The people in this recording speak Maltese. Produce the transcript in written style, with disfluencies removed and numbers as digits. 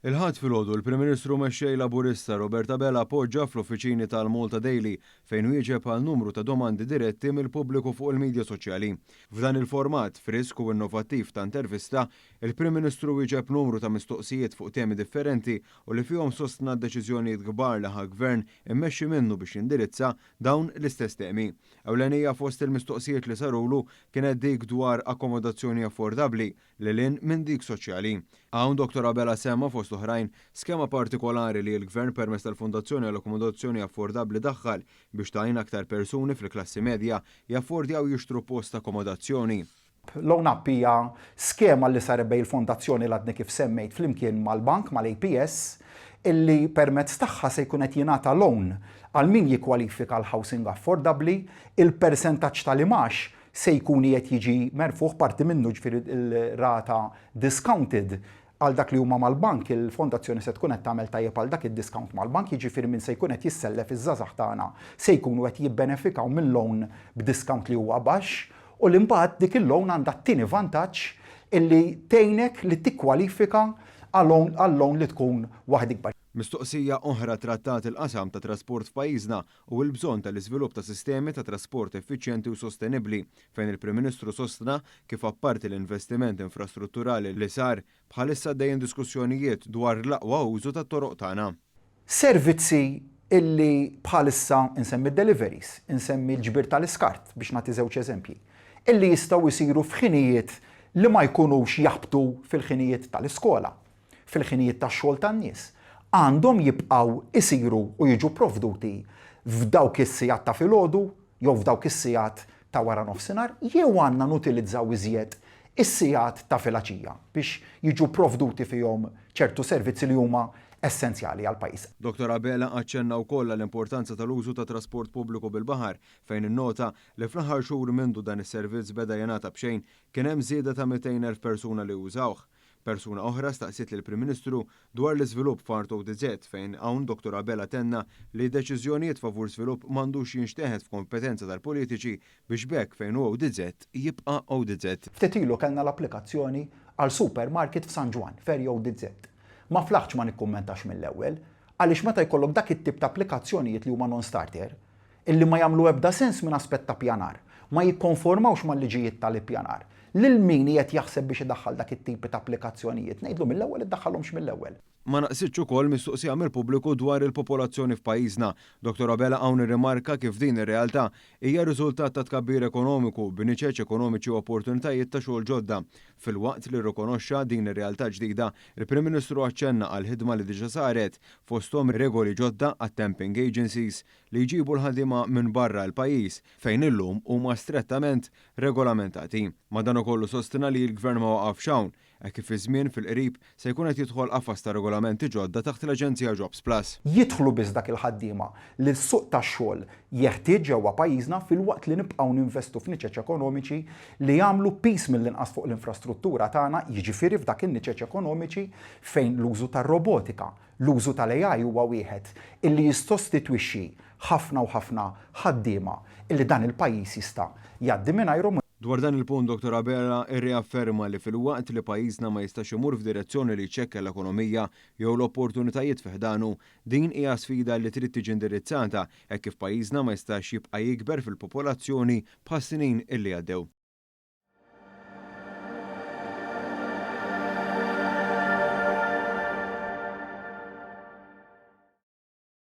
Il-ħadd filgħodu l-Prim Ministru mexxej Laburista Roberta Bella appoġġa fl-uffiċini tal-Malta Daily fejn wieġeb għal numru ta' domandi diretti mill-pubbliku fuq il-midja soċjali. F'dan il-format frisk u innovattiv ta' intervista, il-Prim Ministru wieġeb numru ta' mistoqsijiet fuq temi differenti u li fihom sostna deċiżjonijiet kbar li ħa-Gvern immexxi minnu biex jindirizza dawn l-istess temi. Ewlenija fost il-mistoqsijiet li sarulu kienet dik dwar akkomodazzjoni affordabbli li lin minn dik soċjali. Hawn Dr. Bella semma fost oħrajn skema partikolari li l-Gvern permezz tal-Fondazzjoni għall-Akkomodazzjoni Affordabbli daħħal biex tgħin aktar persuni fil-klassi medja jaffordjaw jixtru post akkomodazzjoni. Loan-up hija skema li sar bejn il-Fondazzjoni l-għadni kif semmejt flimkien mal-bank mal-APS illi permezz tagħha se jkun qed jingħata loan għal min jikkwalifika l-housing affordabbli, il-persentaġġ tal-imax se jkun qed jiġi merfuħ parti minnu ġifieri il-rata discounted għal dak li huma mal-bank, il-fondazzjoni se tkun qed tagħmel tajjeb għal dak id-discount mal-bank, jiġifieri min se jkun qed jissellef iż-żagħżagħ tagħna se jkunu qed jibbenefikaw minn loan b'discount li huwa baxx u l-imbagħad dik il-loan għandha t-tieni vantaġġ illi tgħinek li tikkwalifika għal loan li tkun waħd ikbar. Mistoqsija oħra trattat il-qasam ta' trasport f'pajjiżna u l-bżonn tal-iżvilupp ta' sistemi ta' trasport effiċjenti u sostenibbli fejn il-Prim Ministru sostna kif apparti l-investiment infrastrutturali li sar bħalissa dejjem diskussjonijiet dwar l-aqwa użu tat-toroq tagħna. Servizzi illi bħalissa insemmi deliveries, insemmi l-ġbir tal-iskart biex nagħti żewġ eżempji, illi jistgħu jsiru f'ħinijiet li ma jkunux jaħbtu fil-ħinijiet tal-iskola, fil-ħinijiet tax-xogħol tan-nies. Għandhom jibqgħu isiru u jiġu provduti f'dawk is-sigħat ta' filgħodu jew f'dawk is-sigħat ta' wara nofsinhar jew għandna nutilizzaw iżjed is-sigħat ta' filgħaxija biex jiġu provduti fihom ċertu servizzi li huma essenzjali għal pajjiż. Dr. Bella aċċenna wkoll l-importanza tal-użu ta' trasport pubbliku bil-baħar fejn innota li fl-aħħar xhur mindu dan is-servizz beda jingħata b'xejn kien hemm żieda ta' 200,000 persuna li użawh. Persuna oħra staqsiet lill Prim Ministru dwar l-iżvilupp f'Art ODZ fejn hawn Dr. Bella tenna li deċiżjonijiet favur żvilupp m'għandux jinxteħed f'kompetenza tal-politiċi biex bekk fejn hu ODZ jibqa' ODZ. Ftit ilu kellna l-applikazzjoni għal supermarket f'San Ġwan, Ferry ODZ. Ma flaħx ma nikkummentax mill-ewwel għaliex meta jkollok dak it-tip ta' applikazzjonijiet li huma non-starter illi ma jagħmlu ebda sens minn aspett ta' pjanar, ma jikkonformawx mal-liġijiet tal-ippjanar. Lil min qed jaħseb biex idaħħal dak it-tipi ta' applikazzjonijiet ngħidlu mill-ewwel iddaħħalhomx mill-ewwel. Ma naqsitx ukoll mistoqsija mill-pubbliku dwar il-popolazzjoni f'pajjiżna. Dr. Bella hawn irrimarka kif din ir-realtà hija riżultat ta' tkabbir ekonomiku b'niċeċ ekonomiċi u opportunitajiet ta' xogħol ġodda. Filwaqt li rrikonoxxa din ir-realtà ġdida, il-Prim Ministru aċċenna għal ħidma li diġà saret fosthom regoli ġodda għat-temping agencies li jġibu l-ħaddiema minn barra l-pajjiż fejn illum huma strettament regolamentati. Madankollu sostina li l-Gvern ma waqafx hawn kif iż-żmien fil-qrib se jkun qed jidħol qafas ta' regolamenti ġodda taħt l-Aġenzija Jobs Plus. Jidħlu biss dak il-ħaddiema li s-suq tax-xogħol jeħtieġ ġewwa pajjiżna filwaqt li nibqgħu ninvestu f'niċeċ ekonomiċi li jagħmlu piece mill-inqas fuq l-infrastruttura tagħna, jiġifieri f'dak in-niċeċ ekonomiċi fejn l-użu tar-robotika, l-użu tal-AI huwa wieħed illi jistostitwixxi ħafna u ħafna ħaddiema illi dan il-pajjiż jista' jgħaddi mingħajrhom. Dwar dan il-punt Dr. Bella irriafferma li filwaqt li pajjiżna ma jistax imur f'direzzjoni li jċekkja l-ekonomija jew l-opportunitajiet fiħdanu, din hija sfida li trid tiġi indirizzata hekk kif pajjiżna ma jistax jibqa' jikber fil-popolazzjoni bħas-snin illi għaddew.